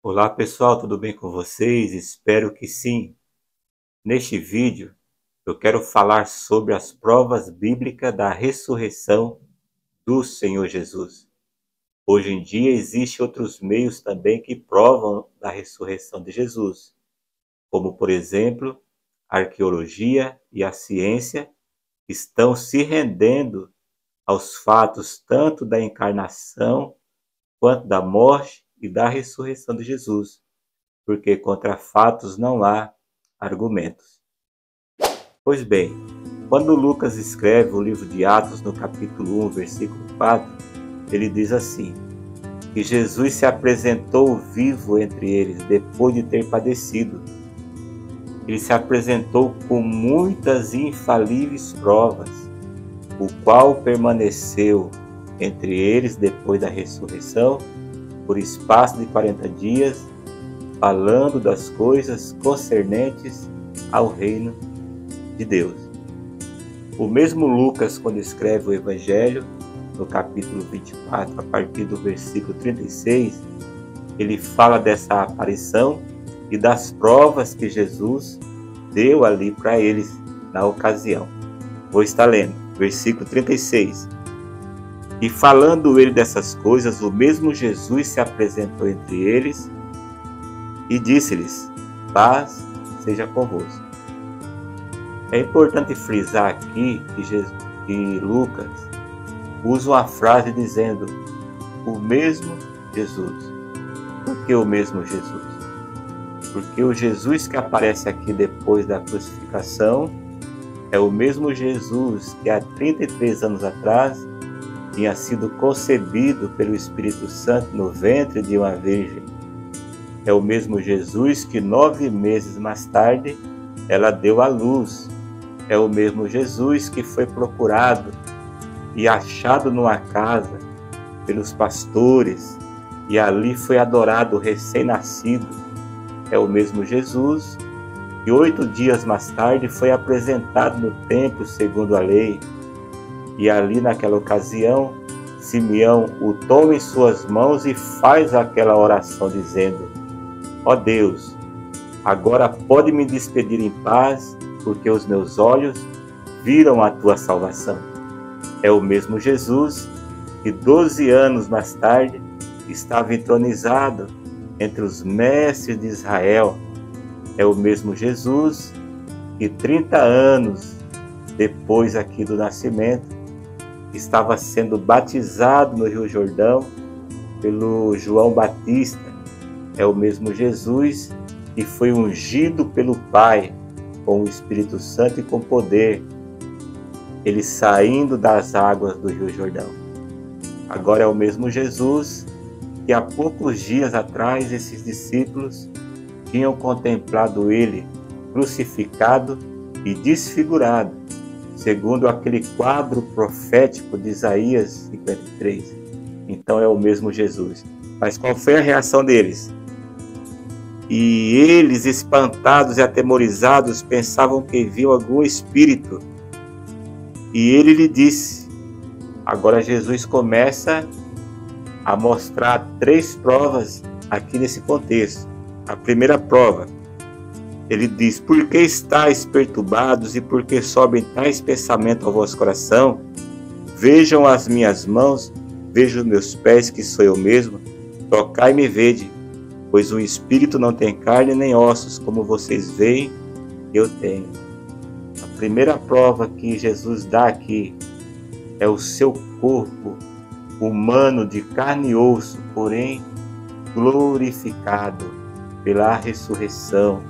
Olá pessoal, tudo bem com vocês? Espero que sim. Neste vídeo eu quero falar sobre as provas bíblicas da ressurreição do Senhor Jesus. Hoje em dia existem outros meios também que provam da ressurreição de Jesus, como por exemplo, a arqueologia e a ciência estão se rendendo aos fatos tanto da encarnação quanto da morte e da ressurreição de Jesus, porque contra fatos não há argumentos. Pois bem, quando Lucas escreve o livro de Atos, no capítulo 1, versículo 4, ele diz assim, que Jesus se apresentou vivo entre eles depois de ter padecido. Ele se apresentou com muitas e infalíveis provas, o qual permaneceu entre eles depois da ressurreição por espaço de 40 dias, falando das coisas concernentes ao reino de Deus. O mesmo Lucas, quando escreve o Evangelho, no capítulo 24, a partir do versículo 36, ele fala dessa aparição e das provas que Jesus deu ali para eles na ocasião. Vou estar lendo, versículo 36. E falando ele dessas coisas, o mesmo Jesus se apresentou entre eles e disse-lhes, paz seja convosco. É importante frisar aqui que Lucas usa uma frase dizendo, o mesmo Jesus. Por que o mesmo Jesus? Porque o Jesus que aparece aqui depois da crucificação é o mesmo Jesus que há 33 anos atrás tinha sido concebido pelo Espírito Santo no ventre de uma virgem. É o mesmo Jesus que 9 meses mais tarde ela deu à luz. É o mesmo Jesus que foi procurado e achado numa casa pelos pastores e ali foi adorado o recém-nascido. É o mesmo Jesus que 8 dias mais tarde foi apresentado no templo segundo a lei. E ali naquela ocasião, Simeão o toma em suas mãos e faz aquela oração dizendo, ó Deus, agora pode me despedir em paz, porque os meus olhos viram a tua salvação. É o mesmo Jesus que 12 anos mais tarde estava entronizado entre os mestres de Israel. É o mesmo Jesus que 30 anos depois aqui do nascimento estava sendo batizado no Rio Jordão pelo João Batista. É o mesmo Jesus que foi ungido pelo Pai com o Espírito Santo e com poder, ele saindo das águas do Rio Jordão. Agora é o mesmo Jesus que há poucos dias atrás esses discípulos tinham contemplado ele crucificado e desfigurado, segundo aquele quadro profético de Isaías 53. Então é o mesmo Jesus. Mas qual foi a reação deles? E eles, espantados e atemorizados, pensavam que viam algum espírito. E ele lhe disse, agora Jesus começa a mostrar 3 provas aqui nesse contexto. A primeira prova, ele diz, por que estáis perturbados e por que sobem tais pensamentos ao vosso coração? Vejam as minhas mãos, vejam os meus pés, que sou eu mesmo, tocai-me e vede, pois o espírito não tem carne nem ossos, como vocês veem, eu tenho. A primeira prova que Jesus dá aqui é o seu corpo humano de carne e osso, porém glorificado pela ressurreição,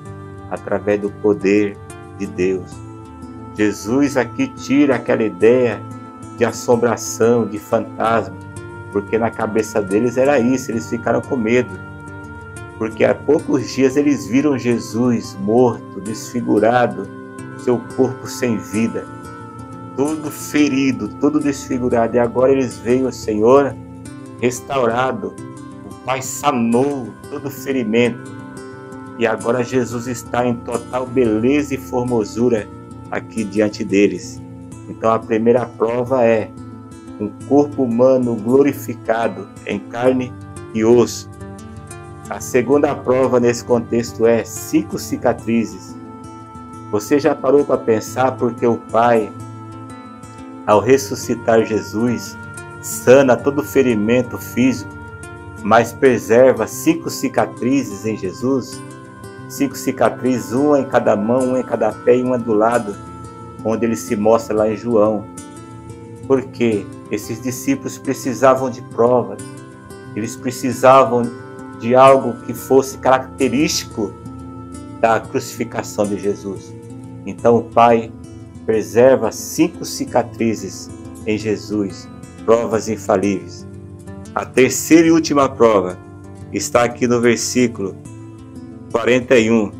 através do poder de Deus. Jesus aqui tira aquela ideia de assombração, de fantasma, porque na cabeça deles era isso, eles ficaram com medo. Porque há poucos dias eles viram Jesus morto, desfigurado, seu corpo sem vida, todo ferido, todo desfigurado. E agora eles veem o Senhor restaurado, o Pai sanou todo ferimento. E agora Jesus está em total beleza e formosura aqui diante deles. Então a primeira prova é um corpo humano glorificado em carne e osso. A segunda prova nesse contexto é 5 cicatrizes. Você já parou para pensar porque o Pai, ao ressuscitar Jesus, sana todo ferimento físico, mas preserva 5 cicatrizes em Jesus? 5 cicatrizes, uma em cada mão, uma em cada pé e uma do lado, onde ele se mostra lá em João. Porque esses discípulos precisavam de provas, eles precisavam de algo que fosse característico da crucificação de Jesus. Então o Pai preserva 5 cicatrizes em Jesus, provas infalíveis. A terceira e última prova está aqui no versículo 41.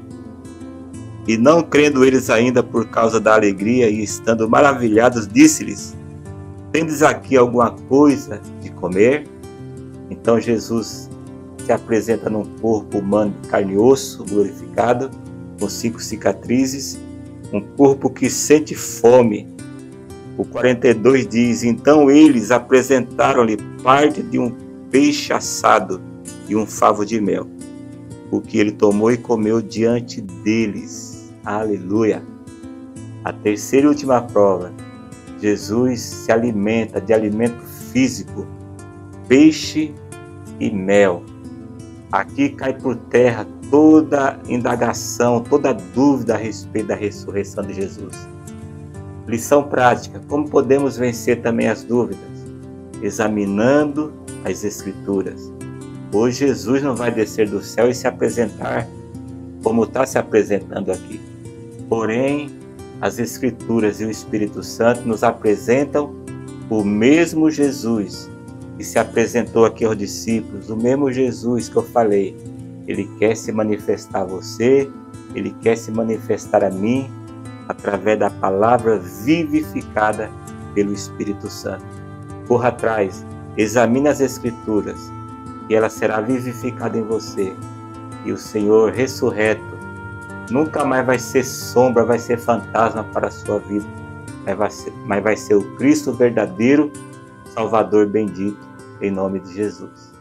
E não crendo eles ainda por causa da alegria e estando maravilhados, disse-lhes: tendes aqui alguma coisa de comer? Então Jesus se apresenta num corpo humano de carne e osso, glorificado, com 5 cicatrizes, um corpo que sente fome. O 42 diz: então eles apresentaram-lhe parte de um peixe assado e um favo de mel, o que ele tomou e comeu diante deles. Aleluia! A terceira e última prova, Jesus se alimenta de alimento físico, peixe e mel. Aqui cai por terra toda indagação, toda dúvida a respeito da ressurreição de Jesus. Lição prática: como podemos vencer também as dúvidas? Examinando as Escrituras. Hoje Jesus não vai descer do céu e se apresentar como está se apresentando aqui. Porém, as Escrituras e o Espírito Santo nos apresentam o mesmo Jesus que se apresentou aqui aos discípulos, o mesmo Jesus que eu falei. Ele quer se manifestar a você, ele quer se manifestar a mim, através da palavra vivificada pelo Espírito Santo. Corra atrás, examine as Escrituras, e ela será vivificada em você. E o Senhor ressurreto nunca mais vai ser sombra, vai ser fantasma para a sua vida, mas vai ser o Cristo verdadeiro, Salvador bendito, em nome de Jesus.